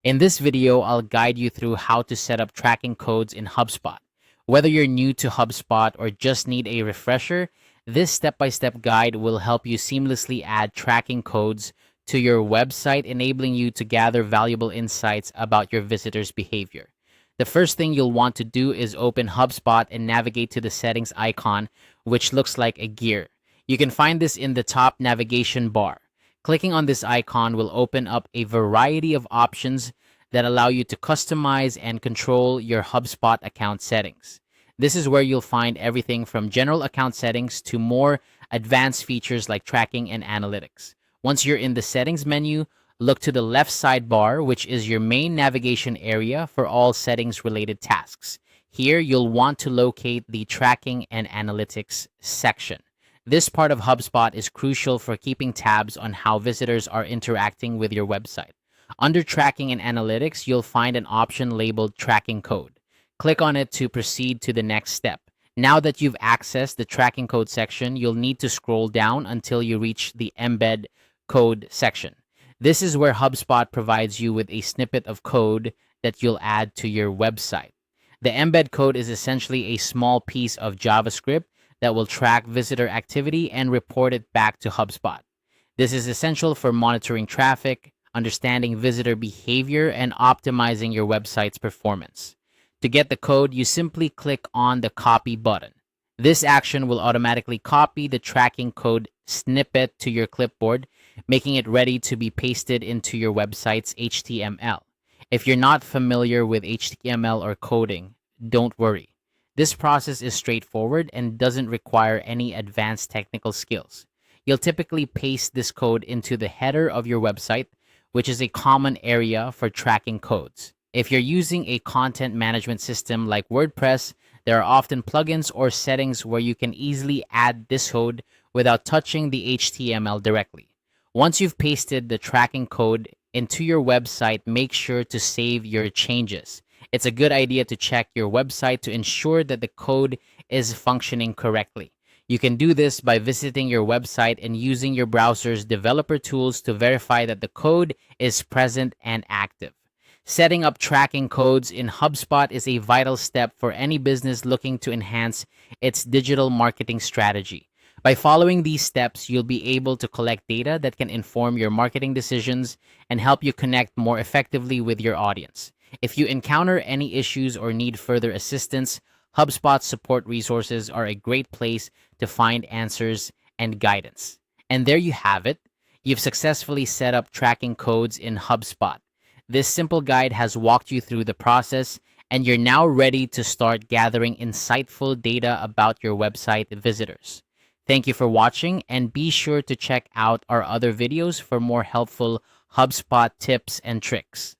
In this video, I'll guide you through how to set up tracking codes in HubSpot. Whether you're new to HubSpot or just need a refresher, this step-by-step guide will help you seamlessly add tracking codes to your website, enabling you to gather valuable insights about your visitors' behavior. The first thing you'll want to do is open HubSpot and navigate to the settings icon, which looks like a gear. You can find this in the top navigation bar. Clicking on this icon will open up a variety of options that allow you to customize and control your HubSpot account settings. This is where you'll find everything from general account settings to more advanced features like tracking and analytics. Once you're in the settings menu, look to the left sidebar, which is your main navigation area for all settings related tasks. Here, you'll want to locate the tracking and analytics section. This part of HubSpot is crucial for keeping tabs on how visitors are interacting with your website. Under Tracking and Analytics, you'll find an option labeled Tracking Code. Click on it to proceed to the next step. Now that you've accessed the Tracking Code section, you'll need to scroll down until you reach the Embed Code section. This is where HubSpot provides you with a snippet of code that you'll add to your website. The embed code is essentially a small piece of JavaScript that will track visitor activity and report it back to HubSpot. This is essential for monitoring traffic, understanding visitor behavior, and optimizing your website's performance. To get the code, you simply click on the copy button. This action will automatically copy the tracking code snippet to your clipboard, making it ready to be pasted into your website's HTML. If you're not familiar with HTML or coding, don't worry. This process is straightforward and doesn't require any advanced technical skills. You'll typically paste this code into the header of your website, which is a common area for tracking codes. If you're using a content management system like WordPress, there are often plugins or settings where you can easily add this code without touching the HTML directly. Once you've pasted the tracking code into your website, make sure to save your changes. It's a good idea to check your website to ensure that the code is functioning correctly. You can do this by visiting your website and using your browser's developer tools to verify that the code is present and active. Setting up tracking codes in HubSpot is a vital step for any business looking to enhance its digital marketing strategy. By following these steps, you'll be able to collect data that can inform your marketing decisions and help you connect more effectively with your audience. If you encounter any issues or need further assistance, HubSpot support resources are a great place to find answers and guidance. And there you have it. You've successfully set up tracking codes in HubSpot. This simple guide has walked you through the process, and you're now ready to start gathering insightful data about your website visitors. Thank you for watching, and be sure to check out our other videos for more helpful HubSpot tips and tricks.